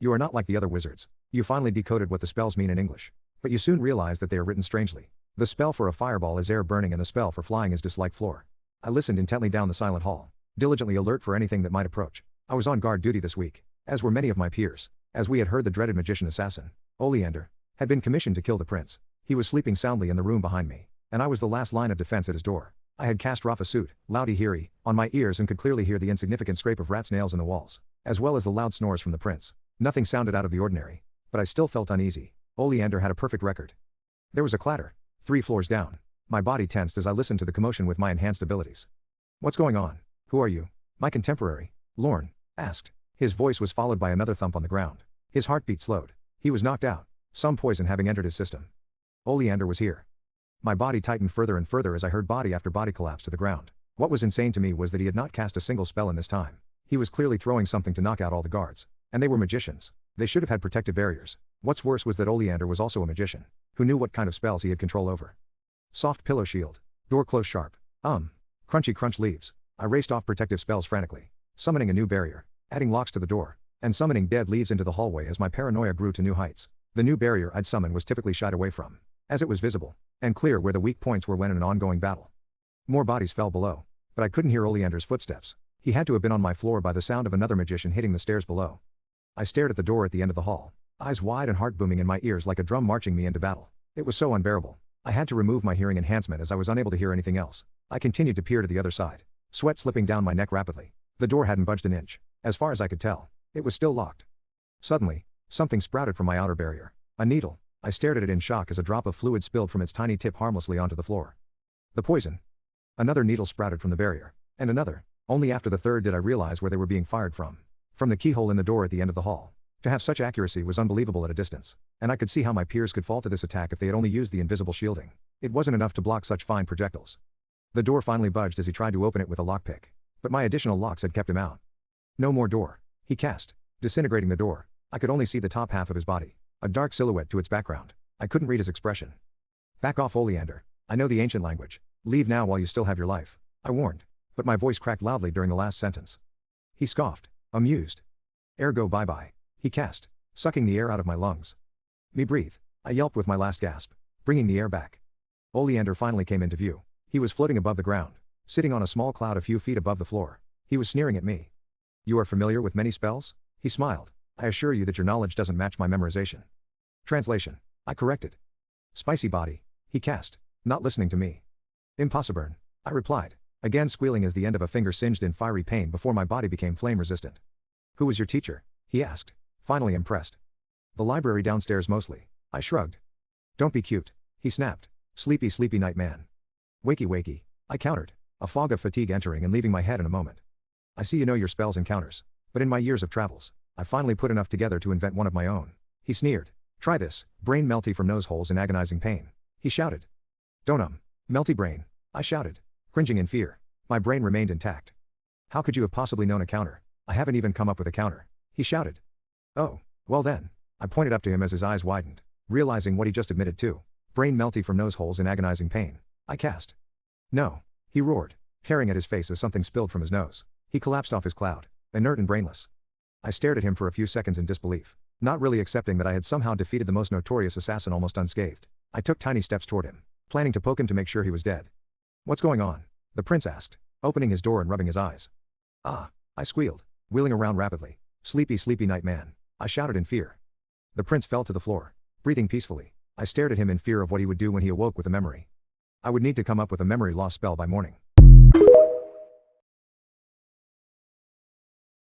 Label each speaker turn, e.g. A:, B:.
A: You are not like the other wizards. You finally decoded what the spells mean in English. But you soon realized that they are written strangely. The spell for a fireball is air burning and the spell for flying is dislike floor. I listened intently down the silent hall, diligently alert for anything that might approach. I was on guard duty this week, as were many of my peers, as we had heard the dreaded magician assassin, Oleander, had been commissioned to kill the prince. He was sleeping soundly in the room behind me, and I was the last line of defense at his door. I had cast Rafa Suit, Loudy Hiri, on my ears and could clearly hear the insignificant scrape of rat's nails in the walls, as well as the loud snores from the prince. Nothing sounded out of the ordinary, but I still felt uneasy. Oleander had a perfect record. There was a clatter, 3 floors down. My body tensed as I listened to the commotion with my enhanced abilities. What's going on? Who are you? My contemporary, Lorne, asked. His voice was followed by another thump on the ground. His heartbeat slowed. He was knocked out, some poison having entered his system. Oleander was here. My body tightened further and further as I heard body after body collapse to the ground. What was insane to me was that he had not cast a single spell in this time. He was clearly throwing something to knock out all the guards. And they were magicians. They should have had protective barriers. What's worse was that Oleander was also a magician, who knew what kind of spells he had control over. Soft pillow shield. Door close sharp. Crunchy crunch leaves. I raced off protective spells frantically, summoning a new barrier, adding locks to the door, and summoning dead leaves into the hallway as my paranoia grew to new heights. The new barrier I'd summon was typically shied away from, as it was visible and clear where the weak points were when in an ongoing battle. More bodies fell below, but I couldn't hear Oleander's footsteps. He had to have been on my floor by the sound of another magician hitting the stairs below. I stared at the door at the end of the hall, eyes wide and heart booming in my ears like a drum marching me into battle. It was so unbearable. I had to remove my hearing enhancement as I was unable to hear anything else. I continued to peer to the other side, sweat slipping down my neck rapidly. The door hadn't budged an inch. As far as I could tell, it was still locked. Suddenly, something sprouted from my outer barrier. A needle. I stared at it in shock as a drop of fluid spilled from its tiny tip harmlessly onto the floor. The poison. Another needle sprouted from the barrier. And another. Only after the third did I realize where they were being fired from. From the keyhole in the door at the end of the hall. To have such accuracy was unbelievable at a distance. And I could see how my peers could fall to this attack if they had only used the invisible shielding. It wasn't enough to block such fine projectiles. The door finally budged as he tried to open it with a lockpick. But my additional locks had kept him out. No more door. He cast, disintegrating the door. I could only see the top half of his body, a dark silhouette to its background. I couldn't read his expression. Back off, Oleander. I know the ancient language. Leave now while you still have your life, I warned. But my voice cracked loudly during the last sentence. He scoffed, amused. Ergo bye-bye. He cast, sucking the air out of my lungs. Me breathe. I yelped with my last gasp, bringing the air back. Oleander finally came into view. He was floating above the ground, sitting on a small cloud a few feet above the floor. He was sneering at me. You are familiar with many spells? He smiled. I assure you that your knowledge doesn't match my memorization. Translation. I corrected. Spicy body. He cast, not listening to me. Impossiburn. I replied, again squealing as the end of a finger singed in fiery pain before my body became flame resistant. Who was your teacher? He asked, finally impressed. The library downstairs mostly. I shrugged. Don't be cute. He snapped. Sleepy sleepy night man. Wakey wakey. I countered, a fog of fatigue entering and leaving my head in a moment. I see you know your spells and counters. But in my years of travels, I finally put enough together to invent one of my own. He sneered. Try this. Brain melty from nose holes in agonizing pain. He shouted. Don't melty brain. I shouted, cringing in fear. My brain remained intact. How could you have possibly known a counter? I haven't even come up with a counter. He shouted. Oh, well then. I pointed up to him as his eyes widened, realizing what he just admitted to. Brain melty from nose holes in agonizing pain. I cast. No. He roared, tearing at his face as something spilled from his nose. He collapsed off his cloud, inert and brainless. I stared at him for a few seconds in disbelief, not really accepting that I had somehow defeated the most notorious assassin almost unscathed. I took tiny steps toward him, planning to poke him to make sure he was dead. What's going on? The prince asked, opening his door and rubbing his eyes. Ah, I squealed, wheeling around rapidly. Sleepy sleepy night man. I shouted in fear. The prince fell to the floor, breathing peacefully. I stared at him in fear of what he would do when he awoke with a memory. I would need to come up with a memory loss spell by morning.